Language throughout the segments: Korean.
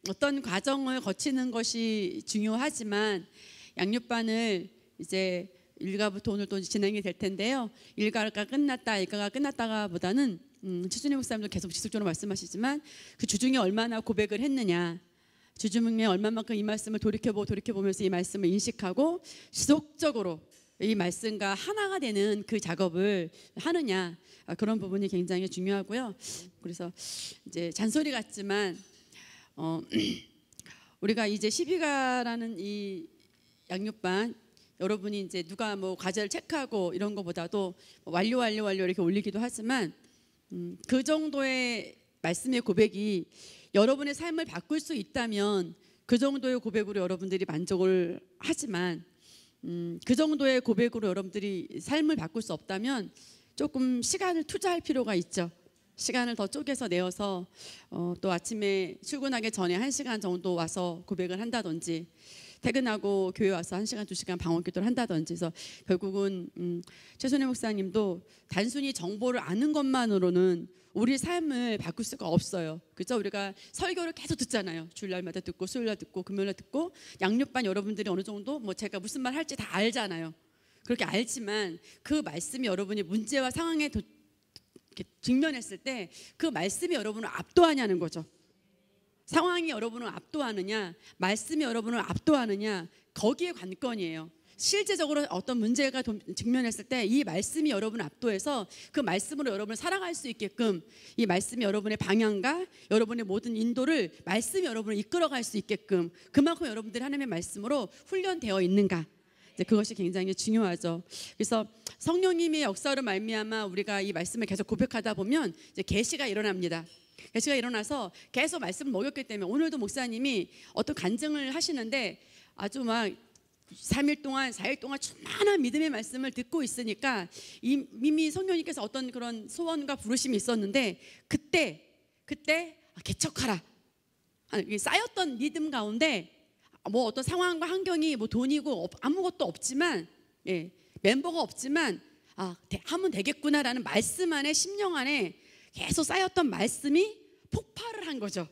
어떤 과정을 거치는 것이 중요하지만 양육반을 이제 일가부터 오늘 또 진행이 될 텐데요. 일가가 끝났다, 일가가 끝났다가 보다는 최순희 목사님도 계속 지속적으로 말씀하시지만 그 주중에 얼마나 고백을 했느냐, 주중에 얼마만큼 이 말씀을 돌이켜보면서 이 말씀을 인식하고 지속적으로 이 말씀과 하나가 되는 그 작업을 하느냐, 그런 부분이 굉장히 중요하고요. 그래서 이제 잔소리 같지만 우리가 이제 12가라는 이 양육반, 여러분이 이제 누가 뭐 과제를 체크하고 이런 것보다도 완료 이렇게 올리기도 하지만 그 정도의 말씀의 고백이 여러분의 삶을 바꿀 수 있다면 그 정도의 고백으로 여러분들이 만족을 하지만 그 정도의 고백으로 여러분들이 삶을 바꿀 수 없다면 조금 시간을 투자할 필요가 있죠. 시간을 더 쪼개서 내어서 또 아침에 출근하기 전에 1시간 정도 와서 고백을 한다든지, 퇴근하고 교회 와서 1시간, 2시간 방언기도를 한다든지 해서 결국은 최순희 목사님도 단순히 정보를 아는 것만으로는 우리 삶을 바꿀 수가 없어요. 그렇죠? 우리가 설교를 계속 듣잖아요. 주일날마다 듣고 수요일날 듣고 금요일날 듣고 양육반 여러분들이 어느 정도 뭐 제가 무슨 말 할지 다 알잖아요. 그렇게 알지만 그 말씀이 여러분이 문제와 상황에 직면했을 때 그 말씀이 여러분을 압도하냐는 거죠. 상황이 여러분을 압도하느냐, 말씀이 여러분을 압도하느냐, 거기에 관건이에요. 실제적으로 어떤 문제가 직면했을 때 이 말씀이 여러분을 압도해서 그 말씀으로 여러분을 살아갈 수 있게끔, 이 말씀이 여러분의 방향과 여러분의 모든 인도를 말씀이 여러분을 이끌어갈 수 있게끔 그만큼 여러분들이 하나님의 말씀으로 훈련되어 있는가, 이제 그것이 굉장히 중요하죠. 그래서 성령님의 역사로 말미암아 우리가 이 말씀을 계속 고백하다 보면 이제 계시가 일어납니다. 계시가 일어나서 계속 말씀을 먹였기 때문에 오늘도 목사님이 어떤 간증을 하시는데 아주 막 3일 동안 4일 동안 충만한 믿음의 말씀을 듣고 있으니까 이미 성령님께서 어떤 그런 소원과 부르심이 있었는데 그때 개척하라, 쌓였던 믿음 가운데 뭐 어떤 상황과 환경이 뭐 돈이고 아무것도 없지만, 멤버가 없지만 하면 되겠구나라는 말씀 안에, 심령 안에 계속 쌓였던 말씀이 폭발을 한 거죠.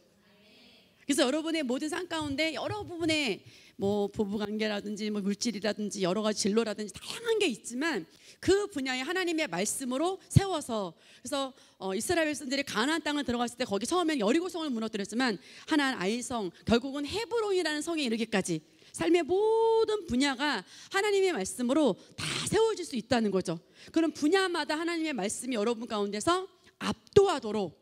그래서 여러분의 모든 삶 가운데 여러 부분에 뭐 부부관계라든지 뭐 물질이라든지 여러 가지 진로라든지 다양한 게 있지만 그 분야에 하나님의 말씀으로 세워서, 그래서 이스라엘 백성들이 가나안 땅을 들어갔을 때 거기 처음엔 여리고성을 무너뜨렸지만 하나는 아이성, 결국은 헤브론이라는 성에 이르기까지 삶의 모든 분야가 하나님의 말씀으로 다 세워질 수 있다는 거죠. 그런 분야마다 하나님의 말씀이 여러분 가운데서 압도하도록,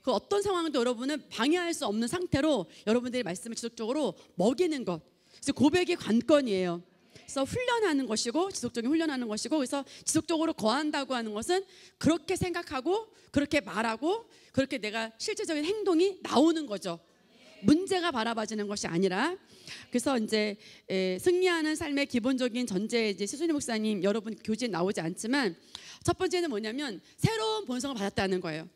그 어떤 상황도 여러분은 방해할 수 없는 상태로 여러분들의 말씀을 지속적으로 먹이는 것, 그래서 고백이 관건이에요. 그래서 훈련하는 것이고, 지속적인 훈련하는 것이고, 그래서 지속적으로 거한다고 하는 것은 그렇게 생각하고 그렇게 말하고 그렇게 내가 실제적인 행동이 나오는 거죠. 문제가 바라봐지는 것이 아니라. 그래서 이제 승리하는 삶의 기본적인 전제, 이제 최순희 목사님 여러분 교재에 나오지 않지만 첫 번째는 뭐냐면 새로운 본성을 받았다는 거예요.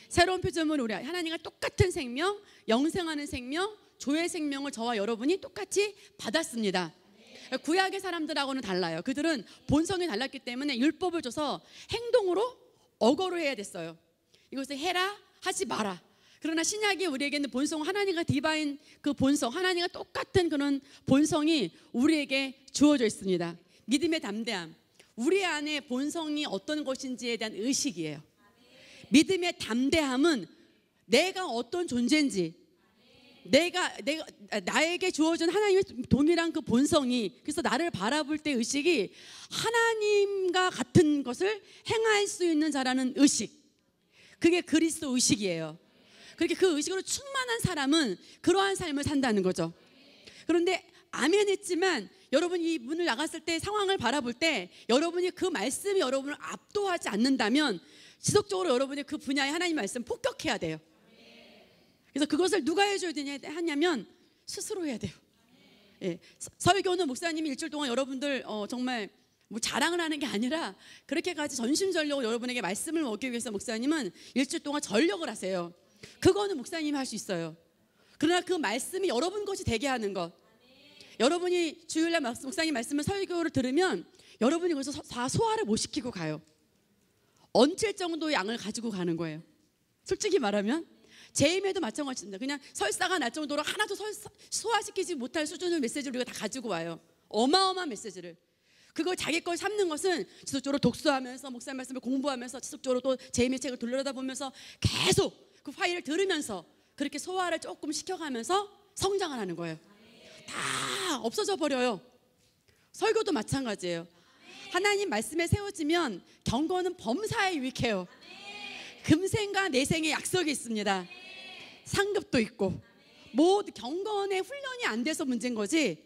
새로운 표점은 우리 하나님과 똑같은 생명, 영생하는 생명, 조의 생명을 저와 여러분이 똑같이 받았습니다. 구약의 사람들하고는 달라요. 그들은 본성이 달랐기 때문에 율법을 줘서 행동으로 억어로 해야 됐어요. 이것을 해라, 하지 마라. 그러나 신약이 우리에게는 본성, 하나님과 디바인 그 본성, 하나님과 똑같은 그런 본성이 우리에게 주어져 있습니다. 믿음의 담대함, 우리 안에 본성이 어떤 것인지에 대한 의식이에요. 믿음의 담대함은 내가 어떤 존재인지, 나에게 주어진 하나님의 동일한 그 본성이, 그래서 나를 바라볼 때 의식이 하나님과 같은 것을 행할 수 있는 자라는 의식, 그게 그리스도 의식이에요. 그렇게 그 의식으로 충만한 사람은 그러한 삶을 산다는 거죠. 그런데 아멘 했지만 여러분이 이 문을 나갔을 때, 상황을 바라볼 때 여러분이 그 말씀이 여러분을 압도하지 않는다면 지속적으로 여러분이 그 분야의 하나님 말씀 폭격해야 돼요. 그래서 그것을 누가 해줘야 하냐면 스스로 해야 돼요. 설교는 목사님이 일주일 동안 여러분들 정말 뭐 자랑을 하는 게 아니라 그렇게까지 전심전력으로 여러분에게 말씀을 먹기 위해서 목사님은 일주일 동안 전력을 하세요. 그거는 목사님이 할 수 있어요. 그러나 그 말씀이 여러분 것이 되게 하는 것, 여러분이 주일날 목사님 말씀을 설교를 들으면 여러분이 거기서 다 소화를 못 시키고 가요. 얹힐 정도의 양을 가지고 가는 거예요. 솔직히 말하면 재임에도 마찬가지입니다. 그냥 설사가 날 정도로 하나도 소화시키지 못할 수준의 메시지를 우리가 다 가지고 와요. 어마어마한 메시지를. 그걸 자기 걸 삼는 것은 지속적으로 독서하면서 목사님 말씀을 공부하면서 지속적으로 또 재임의 책을 돌려다보면서 계속 그 파일을 들으면서 그렇게 소화를 조금 시켜가면서 성장을 하는 거예요. 다 없어져 버려요. 설교도 마찬가지예요. 하나님 말씀에 세워지면 경건은 범사에 유익해요. 금생과 내생의 약속이 있습니다. 상급도 있고. 모두 경건의 훈련이 안 돼서 문제인 거지,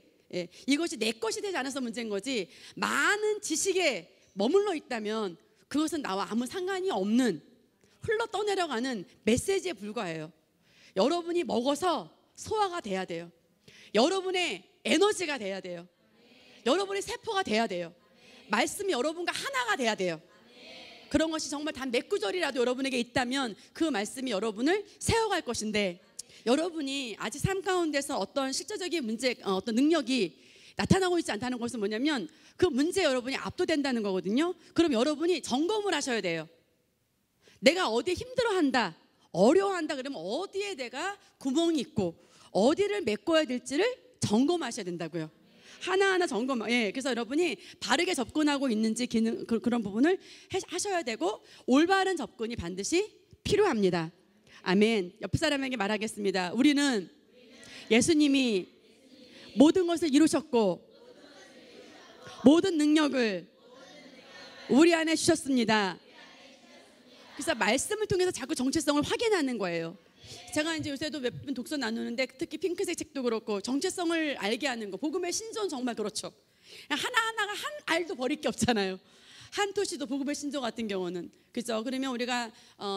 이것이 내 것이 되지 않아서 문제인 거지, 많은 지식에 머물러 있다면 그것은 나와 아무 상관이 없는 흘러 떠내려가는 메시지에 불과해요. 여러분이 먹어서 소화가 돼야 돼요. 여러분의 에너지가 돼야 돼요. 여러분의 세포가 돼야 돼요. 말씀이 여러분과 하나가 돼야 돼요. 그런 것이 정말 단 몇 구절이라도 여러분에게 있다면 그 말씀이 여러분을 세워갈 것인데, 여러분이 아직 삶 가운데서 어떤 실제적인 문제, 어떤 능력이 나타나고 있지 않다는 것은 뭐냐면 그 문제에 여러분이 압도된다는 거거든요. 그럼 여러분이 점검을 하셔야 돼요. 내가 어디에 힘들어한다, 어려워한다 그러면 어디에 내가 구멍이 있고 어디를 메꿔야 될지를 점검하셔야 된다고요. 하나하나 점검. 그래서 여러분이 바르게 접근하고 있는지 그런 부분을 하셔야 되고, 올바른 접근이 반드시 필요합니다. 아멘. 옆 사람에게 말하겠습니다. 우리는 예수님이 모든 것을 이루셨고 모든 능력을 우리 안에 주셨습니다. 그래서 말씀을 통해서 자꾸 정체성을 확인하는 거예요. 제가 이제 요새도 몇 분 독서 나누는데 특히 핑크색 책도 그렇고 정체성을 알게 하는 거, 복음의 신조는 정말 그렇죠. 하나하나가 한 알도 버릴 게 없잖아요. 한 토시도 복음의 신조 같은 경우는, 그죠? 그러면 우리가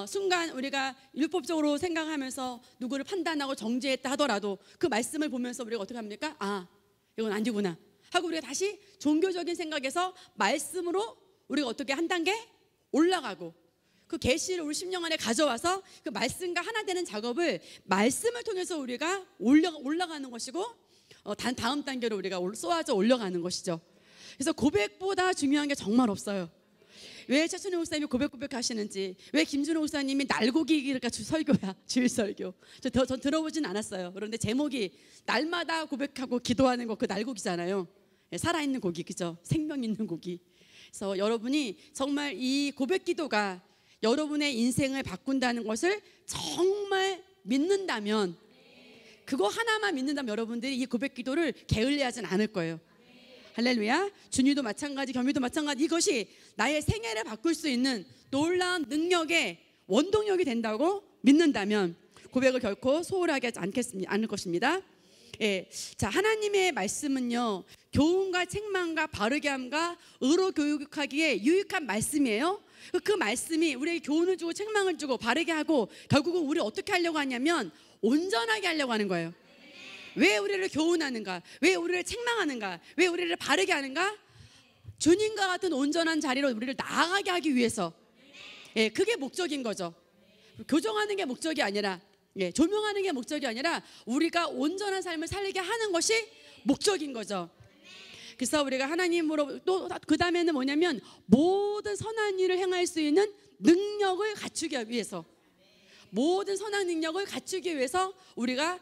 순간 우리가 율법적으로 생각하면서 누구를 판단하고 정죄했다 하더라도 그 말씀을 보면서 우리가 어떻게 합니까? 아, 이건 아니구나 하고 우리가 다시 종교적인 생각에서 말씀으로 우리가 어떻게 한 단계 올라가고, 그 계시를 우리 심령 안에 가져와서 그 말씀과 하나 되는 작업을 말씀을 통해서 우리가 올라가는 것이고, 다음 단계로 우리가 쏘아져 올라가는 것이죠. 그래서 고백보다 중요한 게 정말 없어요. 왜 최순희 목사님이 고백하시는지, 왜 김준호 목사님이 날고기가 설교야, 주일 설교. 전 들어보진 않았어요. 그런데 제목이 날마다 고백하고 기도하는 거, 그 날고기잖아요. 살아있는 고기, 그죠? 생명 있는 고기. 그래서 여러분이 정말 이 고백 기도가 여러분의 인생을 바꾼다는 것을 정말 믿는다면, 그거 하나만 믿는다면 여러분들이 이 고백 기도를 게을리하진 않을 거예요. 할렐루야. 준이도 마찬가지, 겸이도 마찬가지. 이것이 나의 생애를 바꿀 수 있는 놀라운 능력의 원동력이 된다고 믿는다면 고백을 결코 소홀하게 하지 않을 것입니다. 자, 하나님의 말씀은요, 교훈과 책망과 바르게 함과 의로 교육하기에 유익한 말씀이에요. 그 말씀이 우리에게 교훈을 주고 책망을 주고 바르게 하고, 결국은 우리 어떻게 하려고 하냐면 온전하게 하려고 하는 거예요. 왜 우리를 교훈하는가? 왜 우리를 책망하는가? 왜 우리를 바르게 하는가? 주님과 같은 온전한 자리로 우리를 나아가게 하기 위해서. 그게 목적인 거죠. 교정하는 게 목적이 아니라, 조명하는 게 목적이 아니라 우리가 온전한 삶을 살게 하는 것이 목적인 거죠. 그래서 우리가 하나님으로 또 그 다음에는 뭐냐면 모든 선한 일을 행할 수 있는 능력을 갖추기 위해서, 모든 선한 능력을 갖추기 위해서 우리가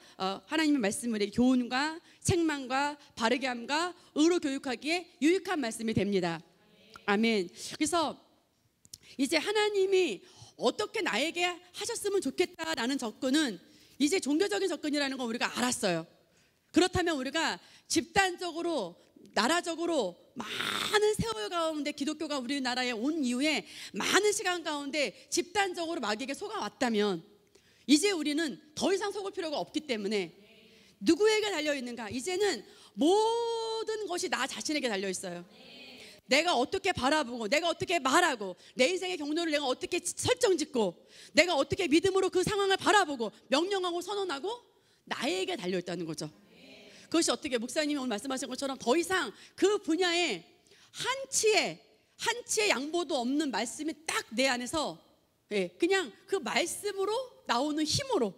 하나님의 말씀을 교훈과 책망과 바르게 함과 의로 교육하기에 유익한 말씀이 됩니다. 아멘. 그래서 이제 하나님이 어떻게 나에게 하셨으면 좋겠다라는 접근은 이제 종교적인 접근이라는 걸 우리가 알았어요. 그렇다면 우리가 집단적으로, 나라적으로 많은 세월 가운데 기독교가 우리나라에 온 이후에 많은 시간 가운데 집단적으로 마귀에게 속아왔다면, 이제 우리는 더 이상 속을 필요가 없기 때문에 누구에게 달려있는가? 이제는 모든 것이 나 자신에게 달려있어요. 내가 어떻게 바라보고, 내가 어떻게 말하고, 내 인생의 경로를 내가 어떻게 설정짓고, 내가 어떻게 믿음으로 그 상황을 바라보고 명령하고 선언하고, 나에게 달려있다는 거죠. 그것이 어떻게 목사님이 오늘 말씀하신 것처럼 더 이상 그 분야에 한치의 양보도 없는 말씀이 딱 내 안에서, 그냥 그 말씀으로 나오는 힘으로.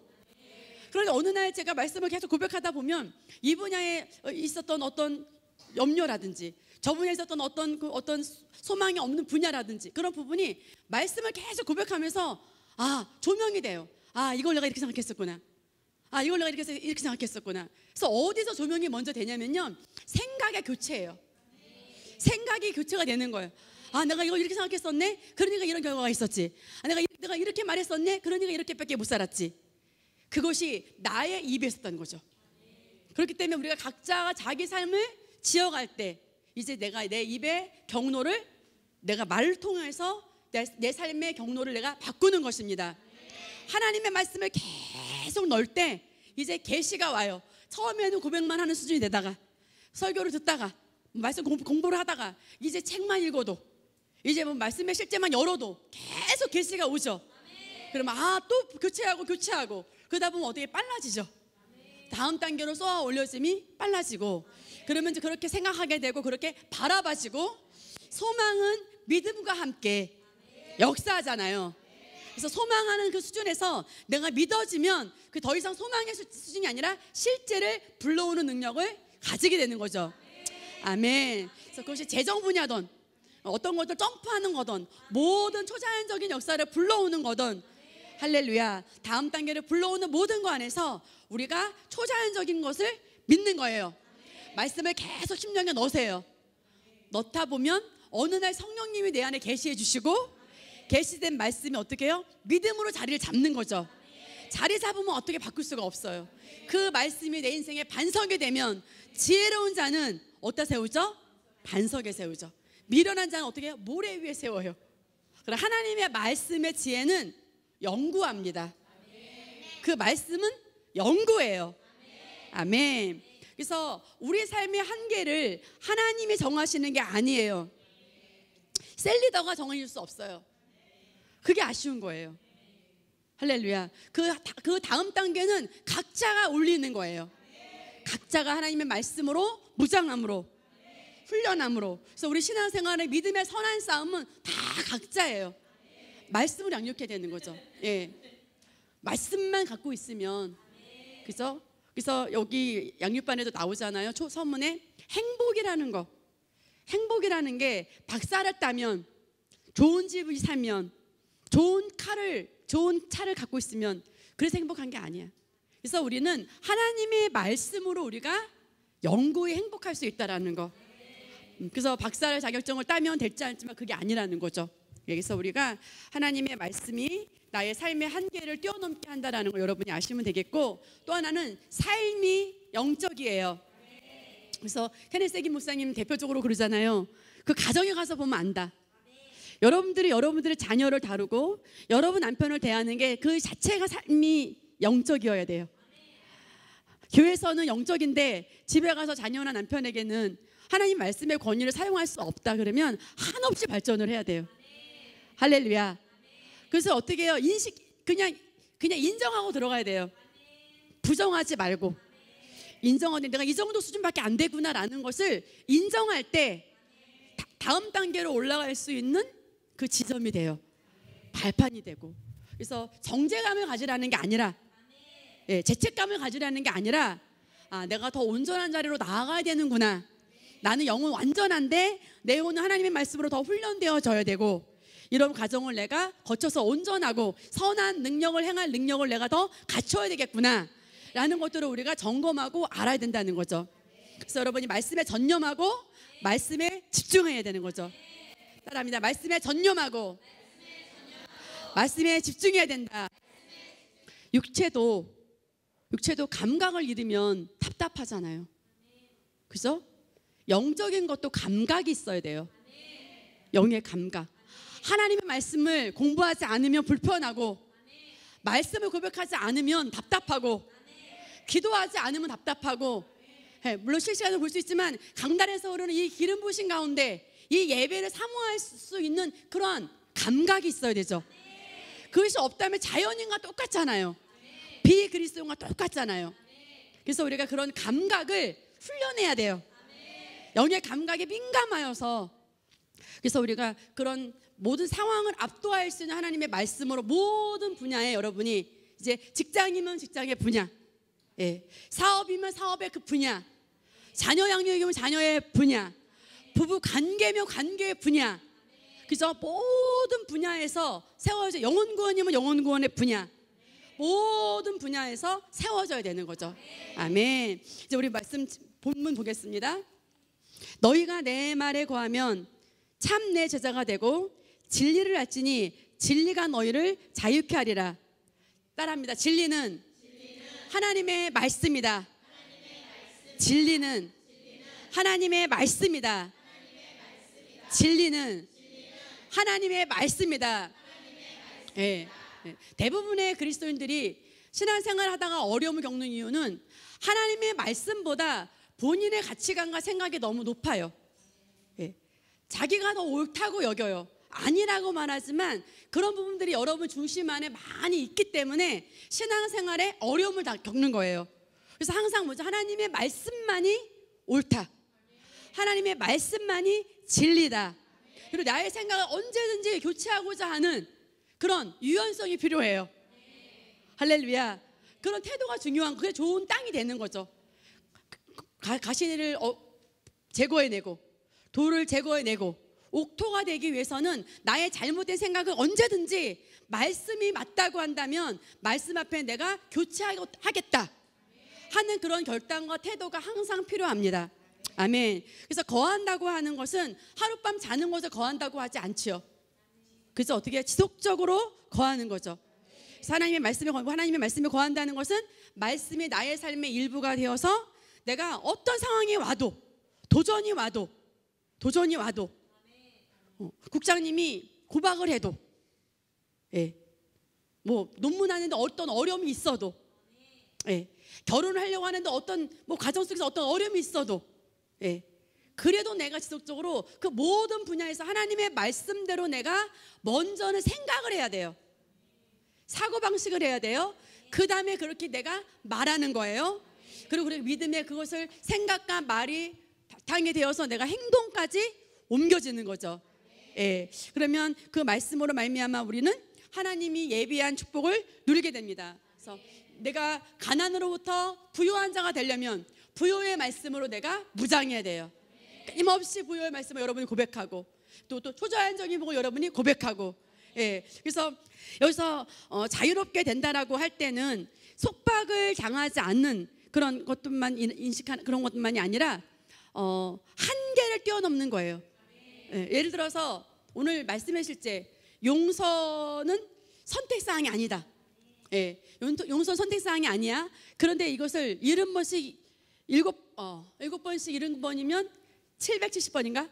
그러니까 어느 날 제가 말씀을 계속 고백하다 보면 이 분야에 있었던 어떤 염려라든지, 저 분야에 있었던 어떤 소망이 없는 분야라든지, 그런 부분이 말씀을 계속 고백하면서 조명이 돼요. 아, 이걸 내가 이렇게 생각했었구나. 아, 이걸 내가 이렇게 생각했었구나. 그래서 어디서 조명이 먼저 되냐면요, 생각의 교체예요. 생각이 교체가 되는 거예요. 아, 내가 이걸 이렇게 생각했었네. 그러니까 이런 결과가 있었지. 아, 내가 이렇게 말했었네. 그러니까 이렇게밖에 못 살았지. 그것이 나의 입에 있었다는 거죠. 그렇기 때문에 우리가 각자가 자기 삶을 지어갈 때 이제 내가 내 입의 경로를 내가 말을 통해서 내 삶의 경로를 내가 바꾸는 것입니다. 하나님의 말씀을 계속 넣을 때 이제 계시가 와요. 처음에는 고백만 하는 수준이 되다가 설교를 듣다가 말씀 공부를 하다가 이제 책만 읽어도 이제 뭐 말씀의 실제만 열어도 계속 계시가 오죠. 그러면 또 교체하고 그러다 보면 어떻게 빨라지죠. 다음 단계로 쏘아 올려짐이 빨라지고, 그러면 이제 그렇게 생각하게 되고 그렇게 바라봐지고, 소망은 믿음과 함께 역사하잖아요. 그래서 소망하는 그 수준에서 내가 믿어지면 그 더 이상 소망의 수준이 아니라 실제를 불러오는 능력을 가지게 되는 거죠. 아멘. 그래서 그것이 재정 분야든 어떤 것들 점프하는 거든 모든 초자연적인 역사를 불러오는 거든, 할렐루야, 다음 단계를 불러오는 모든 거 안에서 우리가 초자연적인 것을 믿는 거예요. 말씀을 계속 심령에 넣으세요. 넣다 보면 어느 날 성령님이 내 안에 계시해 주시고, 계시된 말씀이 어떻게 해요? 믿음으로 자리를 잡는 거죠. 자리 잡으면 어떻게 바꿀 수가 없어요. 그 말씀이 내 인생의 반석이 되면 지혜로운 자는 어디다 세우죠? 반석에 세우죠. 미련한 자는 어떻게 해요? 모래 위에 세워요. 그럼 하나님의 말씀의 지혜는 영구합니다. 그 말씀은 영구예요. 아멘. 그래서 우리 삶의 한계를 하나님이 정하시는 게 아니에요. 셀리더가 정해줄 수 없어요. 그게 아쉬운 거예요. 할렐루야. 그 다음 단계는 각자가 올리는 거예요. 각자가 하나님의 말씀으로 무장함으로 훈련함으로. 그래서 우리 신앙생활의 믿음의 선한 싸움은 다 각자예요. 말씀을 양육해야 되는 거죠. 예. 말씀만 갖고 있으면, 그죠? 그래서 여기 양육반에도 나오잖아요. 서문에 행복이라는 거. 행복이라는 게 박사를 따면, 좋은 집을 살면, 좋은 차를 갖고 있으면 그래서 행복한 게 아니야. 그래서 우리는 하나님의 말씀으로 우리가 영구히 행복할 수 있다라는 거. 그래서 박사 자격증을 따면 될지 않지만 그게 아니라는 거죠. 그래서 우리가 하나님의 말씀이 나의 삶의 한계를 뛰어넘게 한다라는 걸 여러분이 아시면 되겠고, 또 하나는 삶이 영적이에요. 그래서 케네스 해긴 목사님 대표적으로 그러잖아요. 그 가정에 가서 보면 안다. 여러분들이 여러분들의 자녀를 다루고 여러분 남편을 대하는 게 그 자체가 삶이 영적이어야 돼요. 교회에서는 영적인데 집에 가서 자녀나 남편에게는 하나님 말씀의 권위를 사용할 수 없다 그러면 한없이 발전을 해야 돼요. 할렐루야. 그래서 어떻게 해요? 그냥 인정하고 들어가야 돼요. 부정하지 말고. 인정하는데 내가 이 정도 수준밖에 안 되구나라는 것을 인정할 때 다음 단계로 올라갈 수 있는 그 지점이 돼요. 발판이 되고. 그래서 정죄감을 가지라는 게 아니라, 죄책감을 가지라는 게 아니라, 내가 더 온전한 자리로 나아가야 되는구나. 나는 영은 완전한데 내 영혼은 하나님의 말씀으로 더 훈련되어져야 되고, 이런 과정을 내가 거쳐서 온전하고 선한 능력을 행할 능력을 내가 더 갖춰야 되겠구나 라는 것들을 우리가 점검하고 알아야 된다는 거죠. 그래서 여러분이 말씀에 전념하고 말씀에 집중해야 되는 거죠. 따라합니다. 말씀에 전념하고 말씀에 집중해야 된다. 육체도 감각을 잃으면 답답하잖아요. 그죠? 영적인 것도 감각이 있어야 돼요. 영의 감각. 하나님의 말씀을 공부하지 않으면 불편하고, 말씀을 고백하지 않으면 답답하고, 기도하지 않으면 답답하고, 물론 실시간으로 볼 수 있지만 강단에서 흐르는 이 기름 부으신 가운데 이 예배를 사모할 수 있는 그런 감각이 있어야 되죠. 그것이 없다면 자연인과 똑같잖아요. 비그리스도인과 똑같잖아요. 그래서 우리가 그런 감각을 훈련해야 돼요. 영의 감각에 민감하여서, 그래서 우리가 그런 모든 상황을 압도할 수 있는 하나님의 말씀으로 모든 분야에 여러분이 이제 직장이면 직장의 분야, 사업이면 사업의 그 분야, 자녀 양육이면 자녀의 분야, 부부 관계면 관계의 분야, 그죠? 모든 분야에서 세워져. 영혼 구원이면 영혼 구원의 분야, 모든 분야에서 세워져야 되는 거죠. 아멘. 이제 우리 말씀 본문 보겠습니다. 너희가 내 말에 거하면 참 내 제자가 되고 진리를 알지니 진리가 너희를 자유케 하리라. 따라합니다. 진리는 하나님의 말씀이다. 진리는 하나님의 말씀이다. 진리는 하나님의 말씀이다. 예. 대부분의 그리스도인들이 신앙생활 하다가 어려움을 겪는 이유는 하나님의 말씀보다 본인의 가치관과 생각이 너무 높아요. 예. 자기가 더 옳다고 여겨요. 아니라고 말하지만 그런 부분들이 여러분 중심 안에 많이 있기 때문에 신앙생활에 어려움을 다 겪는 거예요. 그래서 항상 뭐죠? 하나님의 말씀만이 옳다. 하나님의 말씀만이 진리다. 그리고 나의 생각을 언제든지 교체하고자 하는 그런 유연성이 필요해요. 할렐루야. 그런 태도가 중요한, 그게 좋은 땅이 되는 거죠. 가시를 제거해내고 돌을 제거해내고 옥토가 되기 위해서는 나의 잘못된 생각을 언제든지 말씀이 맞다고 한다면 말씀 앞에 내가 교체하겠다 하는 그런 결단과 태도가 항상 필요합니다. 아멘. 그래서 거한다고 하는 것은 하룻밤 자는 것을 거한다고 하지 않지요. 그래서 어떻게 지속적으로 거하는 거죠. 하나님의 말씀에 거한다는 것은 말씀이 나의 삶의 일부가 되어서 내가 어떤 상황이 와도 도전이 와도 국장님이 고박을 해도, 예, 뭐 논문하는데 어떤 어려움이 있어도, 예, 결혼을 하려고 하는데 어떤 뭐 가정 속에서 어떤 어려움이 있어도, 예, 그래도 내가 지속적으로 그 모든 분야에서 하나님의 말씀대로 내가 먼저는 생각을 해야 돼요. 사고방식을 해야 돼요. 그 다음에 그렇게 내가 말하는 거예요. 그리고 믿음의 그것을 생각과 말이 바탕이 되어서 내가 행동까지 옮겨지는 거죠. 예, 그러면 그 말씀으로 말미암아 우리는 하나님이 예비한 축복을 누리게 됩니다. 그래서 내가 가난으로부터 부유한 자가 되려면 부요의 말씀으로 내가 무장해야 돼요. 끊임없이 부요의 말씀을 여러분이 고백하고 또 초자연적인 복을 여러분이 고백하고, 예, 그래서 여기서 자유롭게 된다라고 할 때는 속박을 당하지 않는 그런 것들만 인식하는 그런 것만이 아니라 한계를 뛰어넘는 거예요. 예, 예를 들어서 오늘 말씀의 실제 용서는 선택사항이 아니다. 예, 용서는 선택사항이 아니야. 그런데 이것을 70번씩 7번씩 70번이면 770번인가?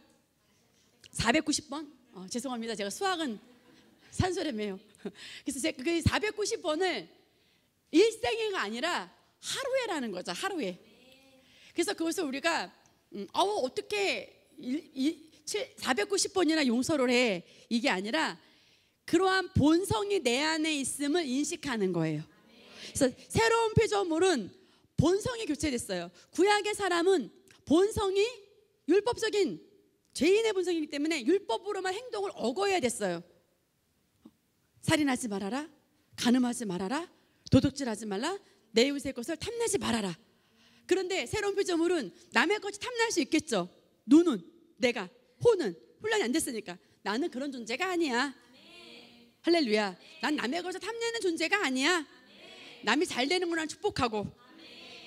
490번? 죄송합니다. 제가 수학은 산소래매요. 그래서 제가 그 490번을 일생애가 아니라 하루에라는 거죠. 하루에. 그래서 그것을 우리가 어떻게 490번이나 용서를 해, 이게 아니라 그러한 본성이 내 안에 있음을 인식하는 거예요. 그래서 새로운 피조물은 본성이 교체됐어요. 구약의 사람은 본성이 율법적인 죄인의 본성이기 때문에 율법으로만 행동을 어거해야 됐어요. 살인하지 말아라, 간음하지 말아라, 도둑질하지 말라, 내 이웃의 것을 탐내지 말아라. 그런데 새로운 피조물은 남의 것이 탐낼 수 있겠죠. 눈은, 내가, 혼은 훈련이 안 됐으니까 나는 그런 존재가 아니야. 할렐루야. 난 남의 것을 탐내는 존재가 아니야. 남이 잘 되는 걸 축복하고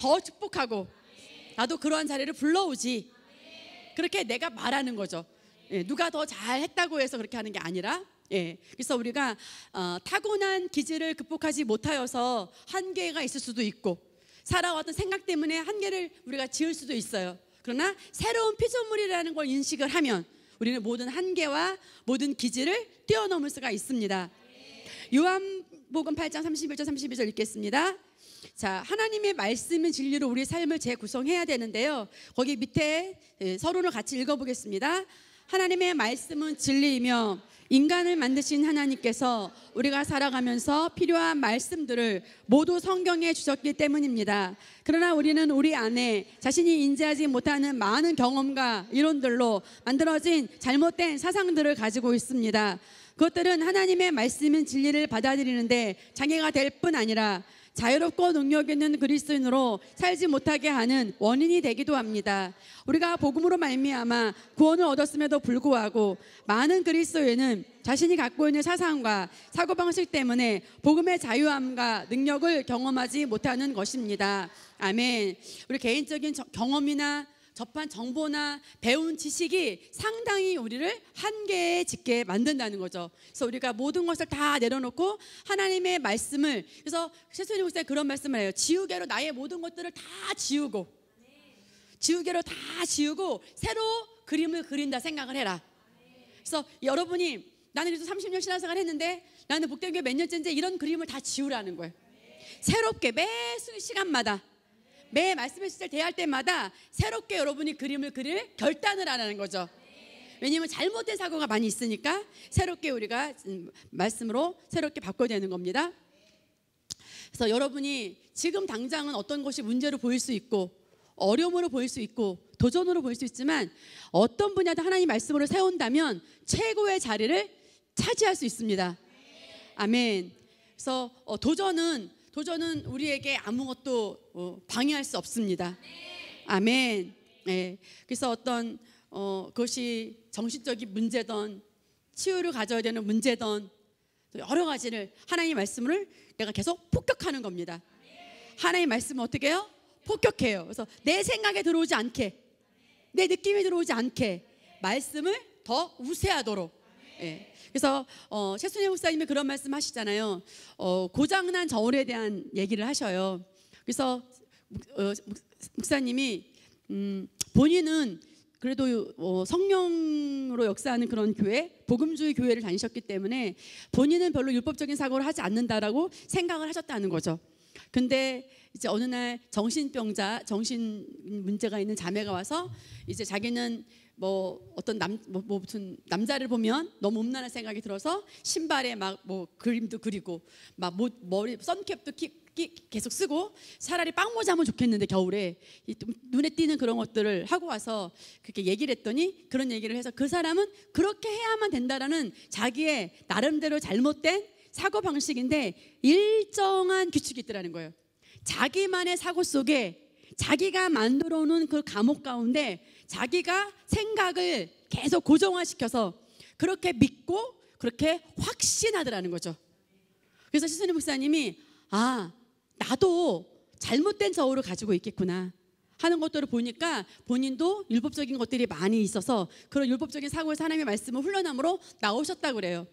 더 축복하고 나도 그러한 자리를 불러오지. 그렇게 내가 말하는 거죠. 예, 누가 더 잘했다고 해서 그렇게 하는 게 아니라, 예, 그래서 우리가 타고난 기질을 극복하지 못하여서 한계가 있을 수도 있고 살아왔던 생각 때문에 한계를 우리가 지을 수도 있어요. 그러나 새로운 피조물이라는 걸 인식을 하면 우리는 모든 한계와 모든 기질을 뛰어넘을 수가 있습니다. 요한복음 8장 31절 32절 읽겠습니다. 자, 하나님의 말씀은 진리로 우리 삶을 재구성해야 되는데요. 거기 밑에 서론을 같이 읽어보겠습니다. 하나님의 말씀은 진리이며 인간을 만드신 하나님께서 우리가 살아가면서 필요한 말씀들을 모두 성경에 주셨기 때문입니다. 그러나 우리는 우리 안에 자신이 인지하지 못하는 많은 경험과 이론들로 만들어진 잘못된 사상들을 가지고 있습니다. 그것들은 하나님의 말씀인 진리를 받아들이는데 장애가 될 뿐 아니라 자유롭고 능력 있는 그리스도인으로 살지 못하게 하는 원인이 되기도 합니다. 우리가 복음으로 말미암아 구원을 얻었음에도 불구하고 많은 그리스도인은 자신이 갖고 있는 사상과 사고방식 때문에 복음의 자유함과 능력을 경험하지 못하는 것입니다. 아멘. 우리 개인적인 경험이나 접한 정보나 배운 지식이 상당히 우리를 한계에 짓게 만든다는 거죠. 그래서 우리가 모든 것을 다 내려놓고 하나님의 말씀을, 그래서 최순희 목사님 그런 말씀을 해요. 지우개로 나의 모든 것들을 다 지우고, 지우개로 다 지우고 새로 그림을 그린다 생각을 해라. 그래서 여러분이 나는 그래도 30년 신앙생활 했는데 나는 복된교회 몇 년째인데 이런 그림을 다 지우라는 거예요. 새롭게 매 시간마다, 매 말씀의 시절 대할 때마다 새롭게 여러분이 그림을 그릴 결단을 하라는 거죠. 왜냐하면 잘못된 사고가 많이 있으니까 새롭게 우리가 말씀으로 새롭게 바꿔야 되는 겁니다. 그래서 여러분이 지금 당장은 어떤 것이 문제로 보일 수 있고 어려움으로 보일 수 있고 도전으로 보일 수 있지만 어떤 분야도 하나님 말씀으로 세운다면 최고의 자리를 차지할 수 있습니다. 아멘. 그래서 도전은 우리에게 아무것도 방해할 수 없습니다. 아멘. 네. 그래서 어떤 그것이 정신적인 문제든 치유를 가져야 되는 문제든 여러 가지를 하나님의 말씀을 내가 계속 폭격하는 겁니다. 하나님의 말씀은 어떻게 해요? 폭격해요. 그래서 내 생각에 들어오지 않게, 내 느낌에 들어오지 않게 말씀을 더 우세하도록. 예. 그래서 최순희 목사님이 그런 말씀 하시잖아요. 고장난 저울에 대한 얘기를 하셔요. 그래서 목사님이 본인은 그래도 성령으로 역사하는 그런 교회, 복음주의 교회를 다니셨기 때문에 본인은 별로 율법적인 사고를 하지 않는다라고 생각을 하셨다는 거죠. 근데 이제 어느 날 정신 문제가 있는 자매가 와서 이제 자기는 어떤 무슨 남자를 보면 너무 음란한 생각이 들어서 신발에 막 그림도 그리고 막 머리 선캡도 계속 쓰고 차라리 빵모자 하면 좋겠는데 겨울에 눈에 띄는 그런 것들을 하고 와서 그렇게 얘기를 했더니 그런 얘기를 해서 그 사람은 그렇게 해야만 된다라는 자기의 나름대로 잘못된 사고방식인데 일정한 규칙이 있더라는 거예요. 자기만의 사고 속에 자기가 만들어 놓은 그 감옥 가운데 자기가 생각을 계속 고정화시켜서 그렇게 믿고 그렇게 확신하더라는 거죠. 그래서 최순희 목사님이 나도 잘못된 저울을 가지고 있겠구나 하는 것들을 보니까 본인도 율법적인 것들이 많이 있어서 그런 율법적인 사고에서 하나님의 말씀을 훈련함으로 나오셨다고 그래요.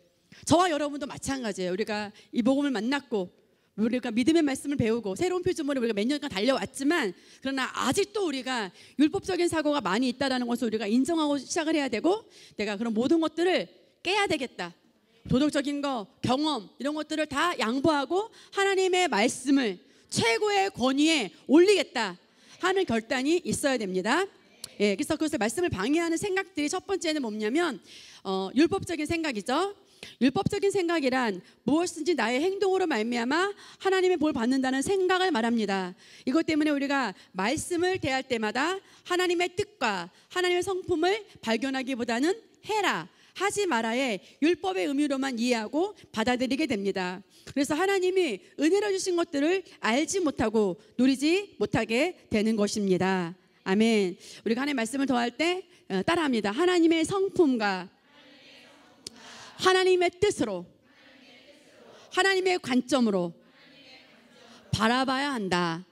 저와 여러분도 마찬가지예요. 우리가 이 복음을 만났고 우리가 믿음의 말씀을 배우고 새로운 표준으로 우리가 몇 년간 달려왔지만 그러나 아직도 우리가 율법적인 사고가 많이 있다는 것을 우리가 인정하고 시작을 해야 되고 내가 그런 모든 것들을 깨야 되겠다. 도덕적인 거, 경험 이런 것들을 다 양보하고 하나님의 말씀을 최고의 권위에 올리겠다 하는 결단이 있어야 됩니다. 예, 그래서 그것을 말씀을 방해하는 생각들이 첫 번째는 뭐냐면 율법적인 생각이죠. 율법적인 생각이란 무엇인지 나의 행동으로 말미암아 하나님의 볼 받는다는 생각을 말합니다. 이것 때문에 우리가 말씀을 대할 때마다 하나님의 뜻과 하나님의 성품을 발견하기보다는 해라, 하지 말아의 율법의 의미로만 이해하고 받아들이게 됩니다. 그래서 하나님이 은혜로 주신 것들을 알지 못하고 누리지 못하게 되는 것입니다. 아멘. 우리가 하나님의 말씀을 더할 때 따라합니다. 하나님의 성품과 하나님의 뜻으로 하나님의 관점으로 바라봐야 한다.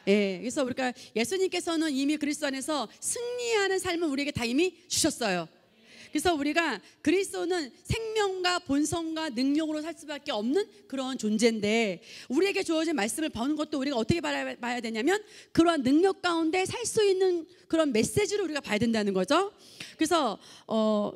예, 그래서 우리가 예수님께서는 이미 그리스도 안에서 승리하는 삶을 우리에게 다 이미 주셨어요. 그래서 우리가 그리스도는 생명과 본성과 능력으로 살 수밖에 없는 그런 존재인데 우리에게 주어진 말씀을 보는 것도 우리가 어떻게 봐야 되냐면 그러한 능력 가운데 살 수 있는 그런 메시지로 우리가 봐야 된다는 거죠. 그래서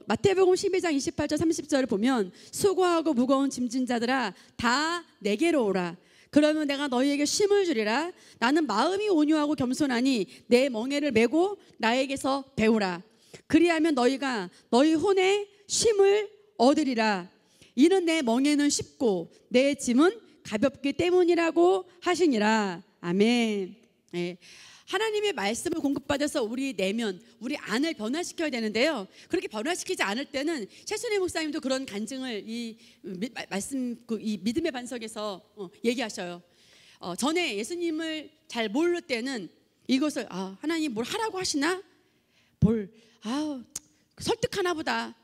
마태복음 12장 28절 30절을 보면 수고하고 무거운 짐진 자들아 다 내게로 오라. 그러면 내가 너희에게 쉼을 주리라. 나는 마음이 온유하고 겸손하니 내 멍에를 메고 나에게서 배우라. 그리하면 너희가 너희 혼에 쉼을 얻으리라. 이는 내 멍에는 쉽고 내 짐은 가볍기 때문이라고 하시니라. 아멘. 네. 하나님의 말씀을 공급받아서 우리 내면, 우리 안을 변화시켜야 되는데요. 그렇게 변화시키지 않을 때는 최순희 목사님도 그런 간증을 이 믿음의 반석에서 얘기하셔요. 전에 예수님을 잘 모를 때는 이것을 하나님 뭘 하라고 하시나? 설득하나 보다.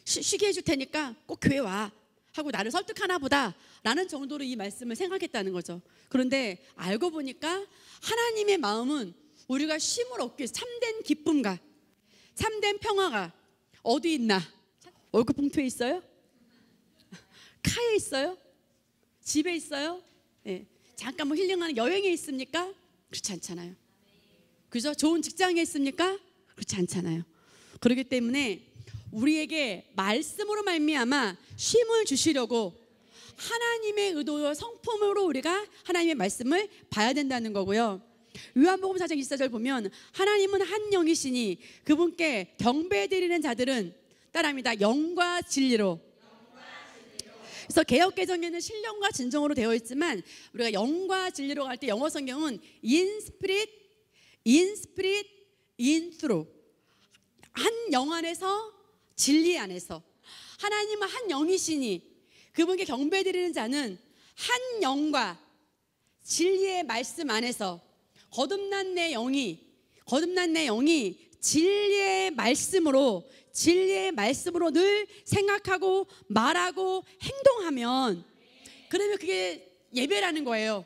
쉬게 해줄 테니까 꼭 교회 와 하고 나를 설득하나 보다 라는 정도로 이 말씀을 생각했다는 거죠. 그런데 알고 보니까 하나님의 마음은 우리가 쉼을 얻기 위해서 참된 기쁨과 참된 평화가 어디 있나? 월급 봉투에 있어요? 카에 있어요? 집에 있어요? 네. 잠깐 뭐 힐링하는 여행에 있습니까? 그렇지 않잖아요. 그죠? 좋은 직장에 있습니까? 그렇지 않잖아요. 그렇기 때문에 우리에게 말씀으로 말미암아 쉼을 주시려고 하나님의 의도와 성품으로 우리가 하나님의 말씀을 봐야 된다는 거고요. 요한복음 4장 24절 보면 하나님은 한 영이시니 그분께 경배드리는 자들은 따라합니다. 영과 진리로. 그래서 개역개정에는 신령과 진정으로 되어 있지만 우리가 영과 진리로 갈 때 영어 성경은 in spirit, in through. 한 영 안에서 진리 안에서 하나님은 한 영이시니 그분께 경배드리는 자는 한 영과 진리의 말씀 안에서 거듭난 내 영이 진리의 말씀으로 늘 생각하고 말하고 행동하면 그러면 그게 예배라는 거예요.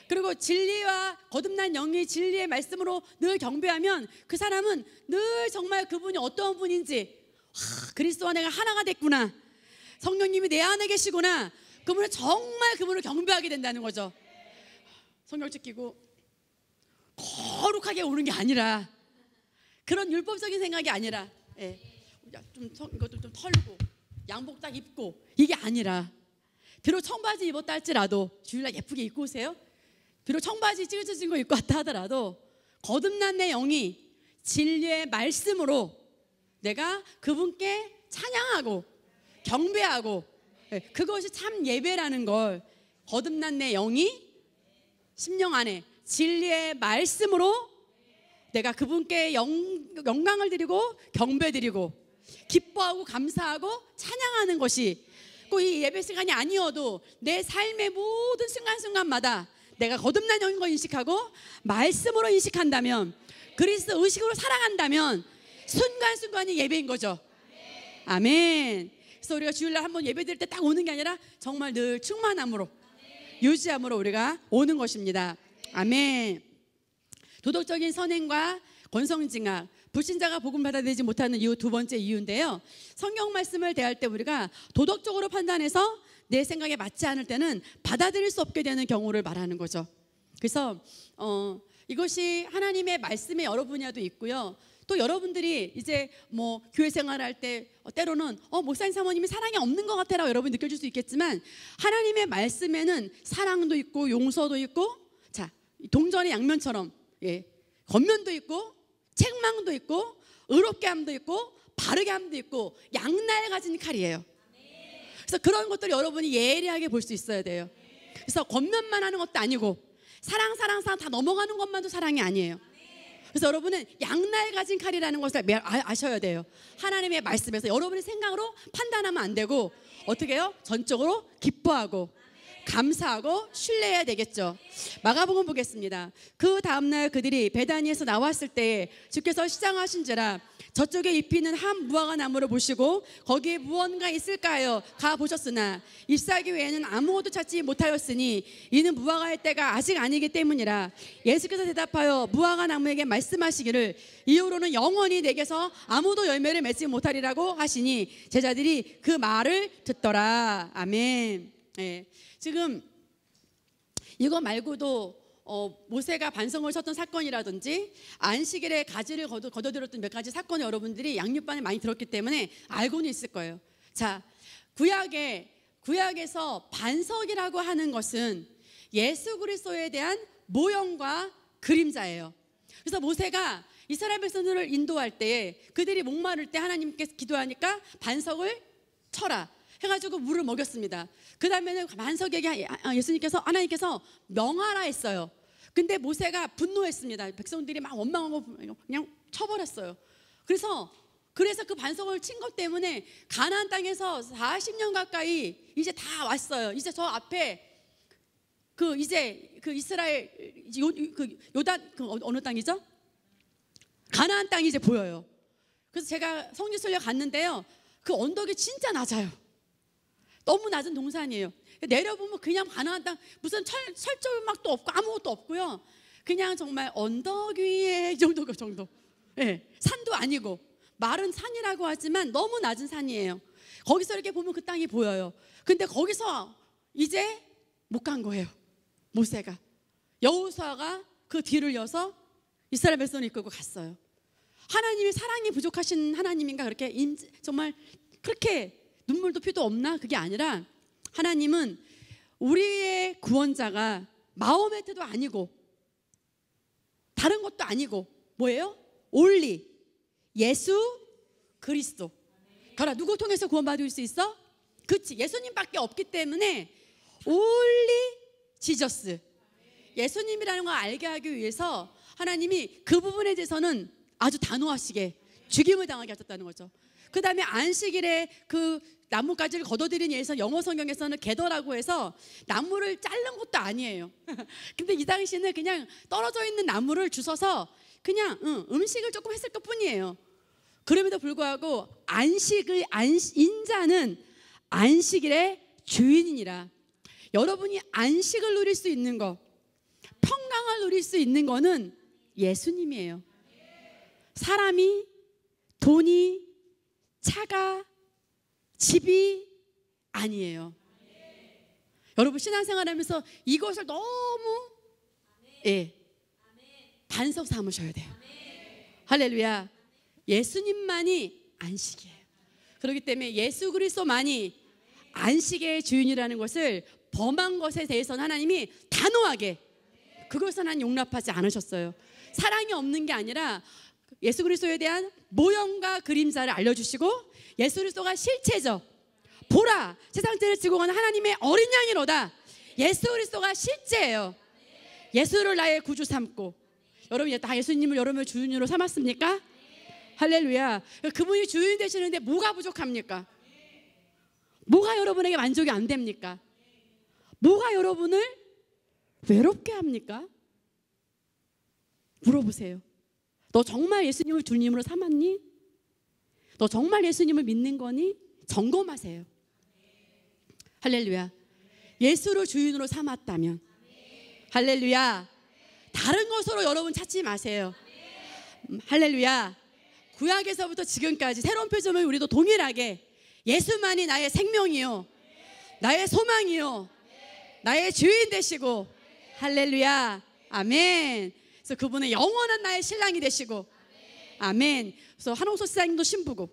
그리고 진리와 거듭난 영이 진리의 말씀으로 늘 경배하면 그 사람은 늘 정말 그분이 어떤 분인지 그리스도와 내가 하나가 됐구나, 성령님이 내 안에 계시구나, 그분을 경배하게 된다는 거죠. 성경 지키고 거룩하게 오는 게 아니라 그런 율법적인 생각이 아니라 이것도 좀 털고 양복 딱 입고 이게 아니라 비록 청바지 입었다 할지라도 주일날 예쁘게 입고 오세요. 비록 청바지 찢어진 거 입고 왔다 하더라도 거듭난 내 영이 진리의 말씀으로 내가 그분께 찬양하고 경배하고 그것이 참 예배라는 걸 거듭난 내 영이 심령 안에 진리의 말씀으로 내가 그분께 영광을 드리고 경배드리고 기뻐하고 감사하고 찬양하는 것이 꼭 이 예배 시간이 아니어도 내 삶의 모든 순간순간마다 내가 거듭난 영인 걸 인식하고 말씀으로 인식한다면 그리스도 의식으로 살아간다면 순간순간이 예배인 거죠. 아멘. 그래서 우리가 주일날 한번 예배 드릴 때 딱 오는 게 아니라 정말 늘 충만함으로 유지함으로 우리가 오는 것입니다. 아멘. 도덕적인 선행과 권성징악, 불신자가 복음 받아들이지 못하는 이유 두 번째 이유인데요. 성경 말씀을 대할 때 우리가 도덕적으로 판단해서 내 생각에 맞지 않을 때는 받아들일 수 없게 되는 경우를 말하는 거죠. 그래서 이것이 하나님의 말씀의 여러 분야도 있고요. 또 여러분들이 이제 뭐 교회 생활할 때 때로는 목사님 사모님이 사랑이 없는 것 같아라고 여러분이 느껴질 수 있겠지만 하나님의 말씀에는 사랑도 있고 용서도 있고 동전의 양면처럼 겉면도 있고 책망도 있고 의롭게 함도 있고 바르게 함도 있고 양날 가진 칼이에요. 그래서 그런 것들을 여러분이 예리하게 볼 수 있어야 돼요. 그래서 겉면만 하는 것도 아니고 사랑 다 넘어가는 것만도 사랑이 아니에요. 그래서 여러분은 양날 가진 칼이라는 것을 아셔야 돼요. 하나님의 말씀에서 여러분의 생각으로 판단하면 안 되고 어떻게 해요? 전적으로 기뻐하고 감사하고 신뢰해야 되겠죠. 마가복음 보겠습니다. 그 다음날 그들이 베다니에서 나왔을 때 주께서 시장하신지라 저쪽에 입히는 한 무화과 나무를 보시고 거기에 무언가 있을까요? 가 보셨으나 잎사귀 외에는 아무것도 찾지 못하였으니 이는 무화과의 때가 아직 아니기 때문이라. 예수께서 대답하여 무화과 나무에게 말씀하시기를 이후로는 영원히 내게서 아무도 열매를 맺지 못하리라고 하시니 제자들이 그 말을 듣더라. 아멘. 지금 이거 말고도 모세가 반성을 쳤던 사건이라든지 안식일에 가지를 거둬들였던 몇 가지 사건을 여러분들이 양육반에 많이 들었기 때문에 알고는 있을 거예요. 자, 구약에서 반석이라고 하는 것은 예수 그리스도에 대한 모형과 그림자예요. 그래서 모세가 이스라엘 백성들을 인도할 때 그들이 목마를 때 하나님께서 기도하니까 반석을 쳐라 해가지고 물을 먹였습니다. 그 다음에는 반석에게 하나님께서 명하라 했어요. 근데 모세가 분노했습니다. 백성들이 막 원망하고 그냥 쳐버렸어요. 그래서 그 반석을 친 것 때문에 가나안 땅에서 40년 가까이 이제 다 왔어요. 이제 저 앞에 그 이제 그 이스라엘 그 요단 그 어느 땅이죠? 가나안 땅이 이제 보여요. 그래서 제가 성지순례 갔는데요. 그 언덕이 진짜 낮아요. 너무 낮은 동산이에요. 내려보면 그냥 가나안 땅 무슨 철조망도 없고 아무것도 없고요. 그냥 정말 언덕 위에 그 정도. 네, 산도 아니고 마른 산이라고 하지만 너무 낮은 산이에요. 거기서 이렇게 보면 그 땅이 보여요. 근데 거기서 이제 못 간 거예요. 모세가 여호수아가 그 뒤를 이어서 이스라엘 백성을 이끌고 갔어요. 하나님이 사랑이 부족하신 하나님인가 그렇게 정말 그렇게 눈물도 피도 없나? 그게 아니라 하나님은 우리의 구원자가 마호메트도 아니고 다른 것도 아니고 뭐예요? 올리 예수 그리스도. 그러나 누구 통해서 구원받을 수 있어? 그치, 예수님밖에 없기 때문에 올리 지저스, 예수님이라는 걸 알게 하기 위해서 하나님이 그 부분에 대해서는 아주 단호하시게 죽임을 당하게 하셨다는 거죠. 그 다음에 안식일에 그 나뭇가지를 걷어들인 예에서 영어 성경에서는 게더라고 해서 나무를 자른 것도 아니에요. 근데 이 당시에는 그냥 떨어져 있는 나무를 주워서 그냥 음식을 조금 했을 것 뿐이에요. 그럼에도 불구하고 인자는 안식일의 주인이니라. 여러분이 안식을 누릴 수 있는 거, 평강을 누릴 수 있는 거는 예수님이에요. 사람이, 돈이, 차가, 집이 아니에요. 여러분 신앙생활하면서 이것을 너무 반석 삼으셔야 돼요. 할렐루야. 예수님만이 안식이에요. 그렇기 때문에 예수 그리스도만이 안식의 주인이라는 것을 범한 것에 대해서는 하나님이 단호하게 그것은 하나님 용납하지 않으셨어요. 사랑이 없는 게 아니라 예수 그리스도에 대한 모형과 그림자를 알려주시고 예수 그리스도가 실체죠. 보라, 세상 죄를 지고 가는 하나님의 어린 양이로다. 예수 그리스도가 실제예요. 예수를 나의 구주 삼고. 여러분 다 예수님을 여러분의 주인으로 삼았습니까? 할렐루야. 그분이 주인 되시는데 뭐가 부족합니까? 뭐가 여러분에게 만족이 안 됩니까? 뭐가 여러분을 외롭게 합니까? 물어보세요. 너 정말 예수님을 주님으로 삼았니? 너 정말 예수님을 믿는 거니? 점검하세요. 할렐루야. 예수를 주인으로 삼았다면, 할렐루야, 다른 것으로 여러분 찾지 마세요. 할렐루야. 구약에서부터 지금까지 새로운 표점을 우리도 동일하게 예수만이 나의 생명이요, 나의 소망이요, 나의 주인 되시고, 할렐루야, 아멘. 그래서 그분은 영원한 나의 신랑이 되시고, 아멘. 그래서 한홍소 지사님도 신부고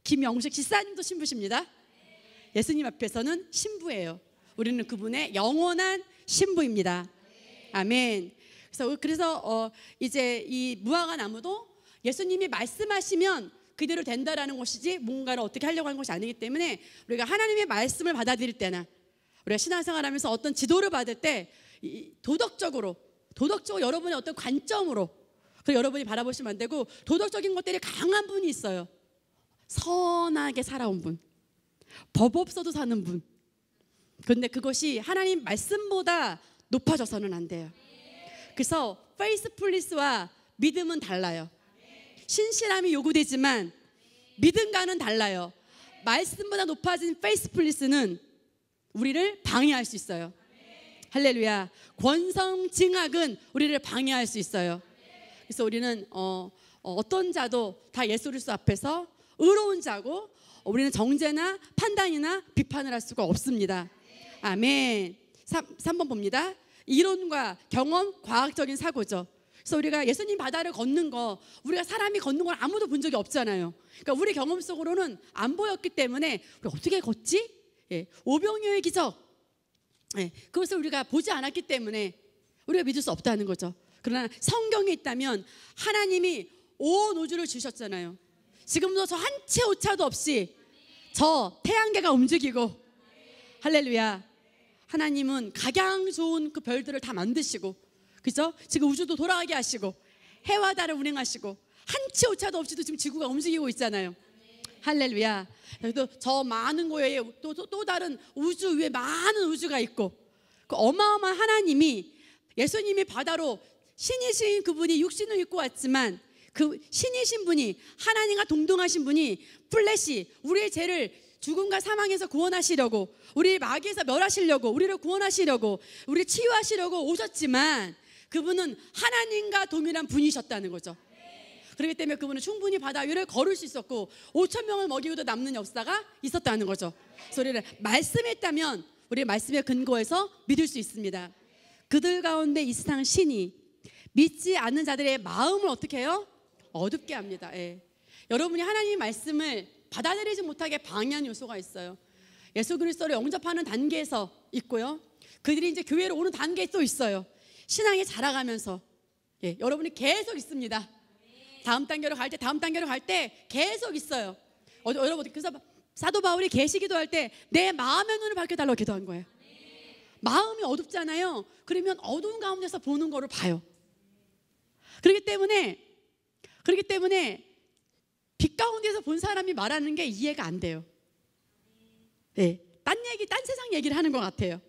김영식 지사님도 신부십니다. 예수님 앞에서는 신부예요. 우리는 그분의 영원한 신부입니다. 아멘. 그래서 이제 이 무화과 나무도 예수님이 말씀하시면 그대로 된다라는 것이지 뭔가를 어떻게 하려고 하는 것이 아니기 때문에 우리가 하나님의 말씀을 받아들일 때나 우리가 신앙생활하면서 어떤 지도를 받을 때 도덕적으로 여러분의 어떤 관점으로 그리고 여러분이 바라보시면 안 되고, 도덕적인 것들이 강한 분이 있어요. 선하게 살아온 분, 법 없어도 사는 분. 그런데 그것이 하나님 말씀보다 높아져서는 안 돼요. 그래서 페이스풀리스와 믿음은 달라요. 신실함이 요구되지만 믿음과는 달라요. 말씀보다 높아진 페이스풀리스는 우리를 방해할 수 있어요. 할렐루야. 권성징악은 우리를 방해할 수 있어요. 그래서 우리는 어떤 자도 다 예수 그리스도 앞에서 의로운 자고, 우리는 정죄나 판단이나 비판을 할 수가 없습니다. 아멘. 3번 봅니다. 이론과 경험, 과학적인 사고죠. 그래서 우리가 예수님 바다를 걷는 거, 우리가 사람이 걷는 걸 아무도 본 적이 없잖아요. 그러니까 우리 경험 속으로는 안 보였기 때문에 우리 어떻게 걷지? 오병이어의 기적, 그것을 우리가 보지 않았기 때문에 우리가 믿을 수 없다는 거죠. 그러나 성경에 있다면 하나님이 온 우주를 주셨잖아요. 지금도 저 한 채 오차도 없이 저 태양계가 움직이고, 할렐루야. 하나님은 각양 좋은 그 별들을 다 만드시고, 그죠? 지금 우주도 돌아가게 하시고 해와 달을 운행하시고 한 채 오차도 없이도 지금 지구가 움직이고 있잖아요. 할렐루야. 또 저 많은 거에 또 다른 우주 위에 많은 우주가 있고, 그 어마어마한 하나님이 예수님이 바다로 신이신 그분이 육신을 입고 왔지만 그 신이신 분이 하나님과 동등하신 분이 플래시 우리의 죄를 죽음과 사망에서 구원하시려고 우리 마귀에서 멸하시려고 우리를 구원하시려고 우리를 치유하시려고 오셨지만 그분은 하나님과 동일한 분이셨다는 거죠. 그렇기 때문에 그분은 충분히 바다 위를 걸을 수 있었고 5천 명을 먹이고도 남는 역사가 있었다는 거죠. 그래서 우리는 말씀에 있다면 우리 말씀에 근거해서 믿을 수 있습니다. 그들 가운데 이 세상 신이 믿지 않는 자들의 마음을 어떻게 해요? 어둡게 합니다. 예. 여러분이 하나님의 말씀을 받아들이지 못하게 방해하는 요소가 있어요. 예수 그리스도를 영접하는 단계에서 있고요. 그들이 이제 교회로 오는 단계에 또 있어요. 신앙이 자라가면서 예, 여러분이 계속 있습니다. 다음 단계로 갈 때 다음 단계로 갈 때 계속 있어요. 여러분 그래서 사도 바울이 계시 기도할 때 내 마음의 눈을 밝혀달라고 기도한 거예요. 마음이 어둡잖아요. 그러면 어두운 가운데서 보는 거를 봐요. 그렇기 때문에 빛 가운데서 본 사람이 말하는 게 이해가 안 돼요. 네, 딴 세상 얘기를 하는 것 같아요.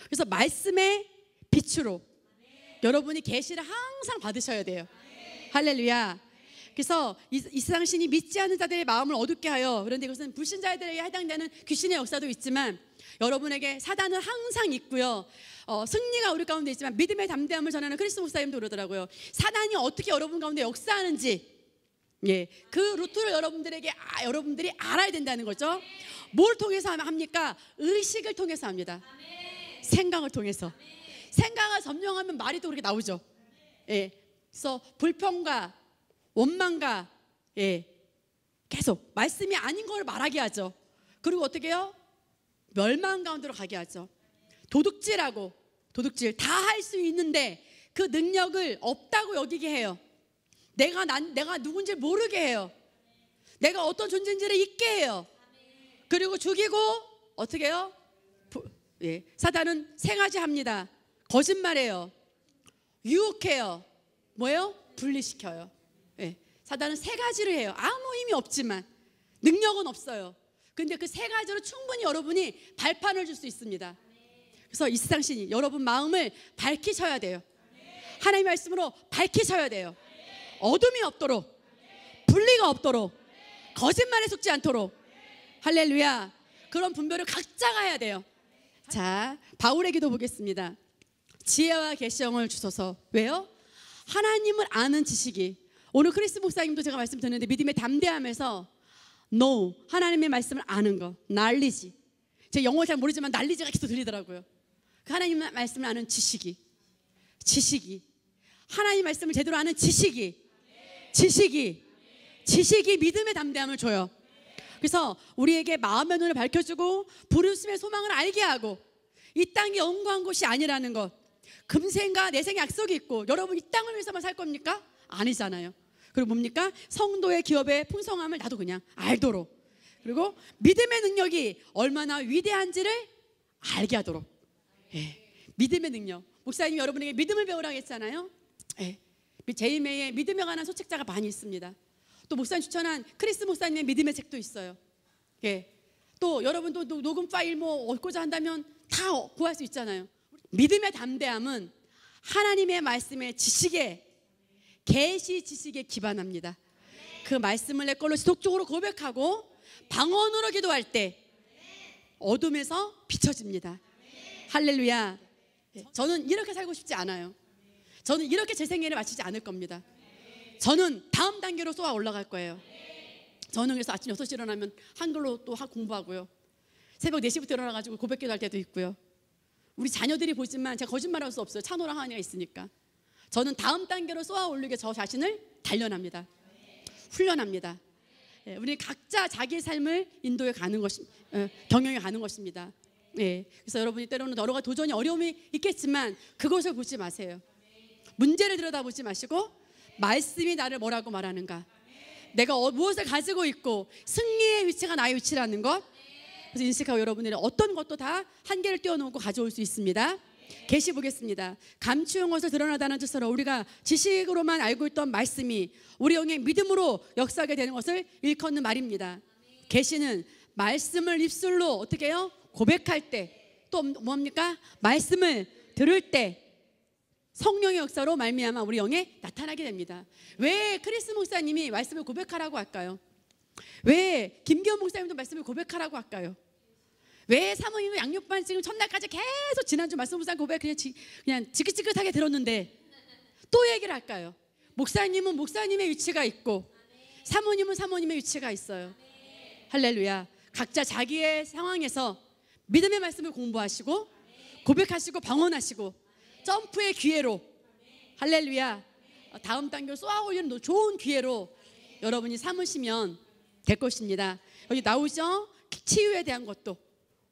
그래서 말씀의 빛으로 여러분이 계시를 항상 받으셔야 돼요. 할렐루야. 그래서 이 세상 신이 믿지 않는 자들의 마음을 어둡게 하여, 그런데 이것은 불신자들에게 해당되는 귀신의 역사도 있지만 여러분에게 사단은 항상 있고요. 승리가 우리 가운데 있지만 믿음의 담대함을 전하는 크리스 목사님도 그러더라고요. 사단이 어떻게 여러분 가운데 역사하는지 예, 그 루트를 여러분들이 알아야 된다는 거죠. 뭘 통해서 합니까? 의식을 통해서 합니다. 생각을 통해서. 생각을 점령하면 말이 또 그렇게 나오죠. 예, 그래서 불평과 원망과 예, 계속 말씀이 아닌 걸 말하게 하죠. 그리고 어떻게 해요? 멸망 가운데로 가게 하죠. 도둑질 다 할 수 있는데 그 능력을 없다고 여기게 해요. 내가 누군지 모르게 해요. 내가 어떤 존재인지를 잊게 해요. 그리고 죽이고 어떻게 해요? 예, 사단은 세 가지 합니다. 거짓말해요. 유혹해요. 뭐예요? 분리시켜요. 예, 사단은 세 가지를 해요. 아무 힘이 없지만 능력은 없어요. 근데 그 세 가지로 충분히 여러분이 발판을 줄 수 있습니다. 그래서 이 세상 신이 여러분 마음을 밝히셔야 돼요. 하나님의 말씀으로 밝히셔야 돼요. 어둠이 없도록, 분리가 없도록, 거짓말에 속지 않도록. 할렐루야. 그런 분별을 각자가 해야 돼요. 자, 바울의 기도 보겠습니다. 지혜와 계시형을 주소서. 왜요? 하나님을 아는 지식이, 오늘 크리스 목사님도 제가 말씀 듣는데 믿음의 담대함에서 know, 하나님의 말씀을 아는 거, knowledge. 제가 영어 잘 모르지만 knowledge가 계속 들리더라고요. 그 하나님의 말씀을 아는 지식이 하나님의 말씀을 제대로 아는 지식이 믿음의 담대함을 줘요. 그래서 우리에게 마음의 눈을 밝혀주고 부르심의 소망을 알게 하고, 이 땅이 영광한 곳이 아니라는 것, 금생과 내생의 약속이 있고, 여러분 이 땅을 위해서만 살 겁니까? 아니잖아요. 그리고 뭡니까? 성도의 기업의 풍성함을 나도 그냥 알도록, 그리고 믿음의 능력이 얼마나 위대한지를 알게 하도록. 예, 믿음의 능력. 목사님이 여러분에게 믿음을 배우라고 했잖아요. 예, 제이메이의 믿음에 관한 소책자가 많이 있습니다. 또 목사님 추천한 크리스 목사님의 믿음의 책도 있어요. 예, 또 여러분도 녹음 파일 뭐 얻고자 한다면 다 구할 수 있잖아요. 믿음의 담대함은 하나님의 말씀의 지식에, 계시 지식에 기반합니다. 그 말씀을 내 걸로 지속적으로 고백하고 방언으로 기도할 때 어둠에서 비춰집니다. 할렐루야. 저는 이렇게 살고 싶지 않아요. 저는 이렇게 제 생애를 마치지 않을 겁니다. 저는 다음 단계로 쏘아 올라갈 거예요. 저는 그래서 아침 6시 일어나면 한글로 또 공부하고요. 새벽 4시부터 일어나가지고 고백기도 할 때도 있고요. 우리 자녀들이 보지만 제가 거짓말할 수 없어요. 찬호랑 하은이가 있으니까. 저는 다음 단계로 쏘아 올리게 저 자신을 단련합니다. 훈련합니다. 예, 우리 각자 자기의 삶을 인도해 가는 경영해 가는 것입니다. 예, 그래서 여러분이 때로는 여러 가지 도전이 어려움이 있겠지만 그것을 보지 마세요. 문제를 들여다보지 마시고 말씀이 나를 뭐라고 말하는가, 내가 무엇을 가지고 있고 승리의 위치가 나의 위치라는 것, 그래서 인식하고 여러분들이 어떤 것도 다 한계를 뛰어넘고 가져올 수 있습니다. 계시 보겠습니다. 감추은 것을 드러나다는 뜻으로 우리가 지식으로만 알고 있던 말씀이 우리 영의 믿음으로 역사하게 되는 것을 일컫는 말입니다. 계시는 말씀을 입술로 어떻게 해요? 고백할 때, 또 뭡니까? 말씀을 들을 때 성령의 역사로 말미암아 우리 영에 나타나게 됩니다. 왜 크리스 목사님이 말씀을 고백하라고 할까요? 왜 김기현 목사님도 말씀을 고백하라고 할까요? 왜 사모님은 양육반 지금 첫날까지 계속 지난주 말씀 목사님 고백 그냥 지긋지긋하게 들었는데 또 얘기를 할까요? 목사님은 목사님의 위치가 있고 사모님은 사모님의 위치가 있어요. 할렐루야. 각자 자기의 상황에서 믿음의 말씀을 공부하시고 고백하시고 방언하시고 점프의 기회로 할렐루야 다음 단계로 쏘아 올리는 좋은 기회로 여러분이 삼으시면 될 것입니다. 여기 나오죠? 치유에 대한 것도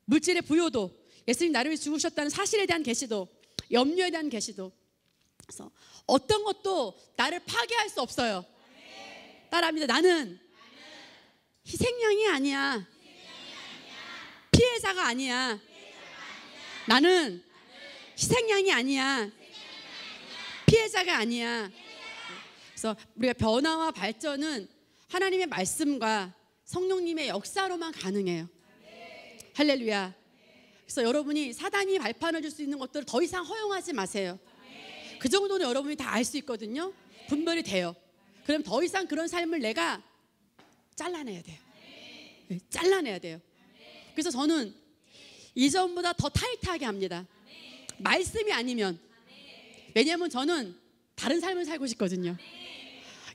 물질의 부요도 예수님 나를 위해 죽으셨다는 사실에 대한 계시도 염려에 대한 계시도 그래서 어떤 것도 나를 파괴할 수 없어요. 따라합니다. 나는 희생양이 아니야. 피해자가 아니야. 나는 희생양이 아니야. 피해자가 아니야. 그래서 우리가 변화와 발전은 하나님의 말씀과 성령님의 역사로만 가능해요. 할렐루야. 그래서 여러분이 사단이 발판을 줄 수 있는 것들을 더 이상 허용하지 마세요. 그 정도는 여러분이 다 알 수 있거든요. 분별이 돼요. 그럼 더 이상 그런 삶을 내가 잘라내야 돼요. 잘라내야 돼요. 그래서 저는 이전보다 더 타이트하게 합니다. 말씀이 아니면. 왜냐하면 저는 다른 삶을 살고 싶거든요.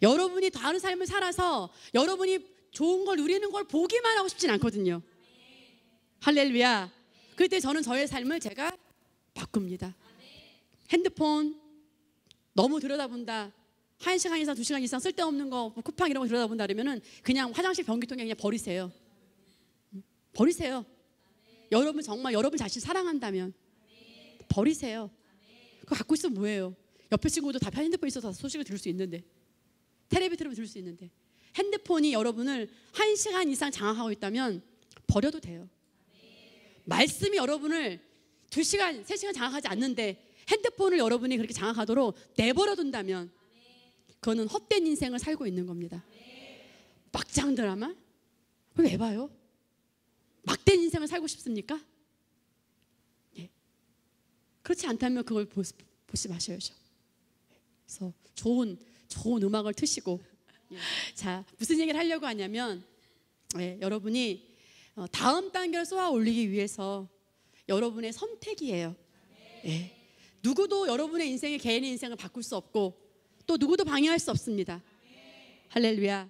여러분이 다른 삶을 살아서 여러분이 좋은 걸 누리는 걸 보기만 하고 싶진 않거든요. 할렐루야. 그럴 때 저는 저의 삶을 제가 바꿉니다. 핸드폰 너무 들여다본다. 1시간 이상 2시간 이상 쓸데없는 거 쿠팡 이런 거 들여다본다 그러면 그냥 화장실 변기통에 그냥 버리세요. 버리세요. 여러분 정말 여러분 자신 사랑한다면 버리세요. 그거 갖고 있으면 뭐예요? 옆에 친구도 다 핸드폰 있어서 소식을 들을 수 있는데 텔레비 틀으면 들을 수 있는데 핸드폰이 여러분을 1시간 이상 장악하고 있다면 버려도 돼요. 말씀이 여러분을 2시간, 3시간 장악하지 않는데 핸드폰을 여러분이 그렇게 장악하도록 내버려 둔다면 그거는 헛된 인생을 살고 있는 겁니다. 막장 드라마? 왜 봐요? 막된 인생을 살고 싶습니까? 예. 그렇지 않다면 그걸 보지 마셔야죠. 그래서 좋은 음악을 트시고 자 무슨 얘기를 하려고 하냐면 여러분이 다음 단계를 쏘아 올리기 위해서 여러분의 선택이에요. 예. 누구도 여러분의 인생의 개인의 인생을 바꿀 수 없고 또 누구도 방해할 수 없습니다. 할렐루야.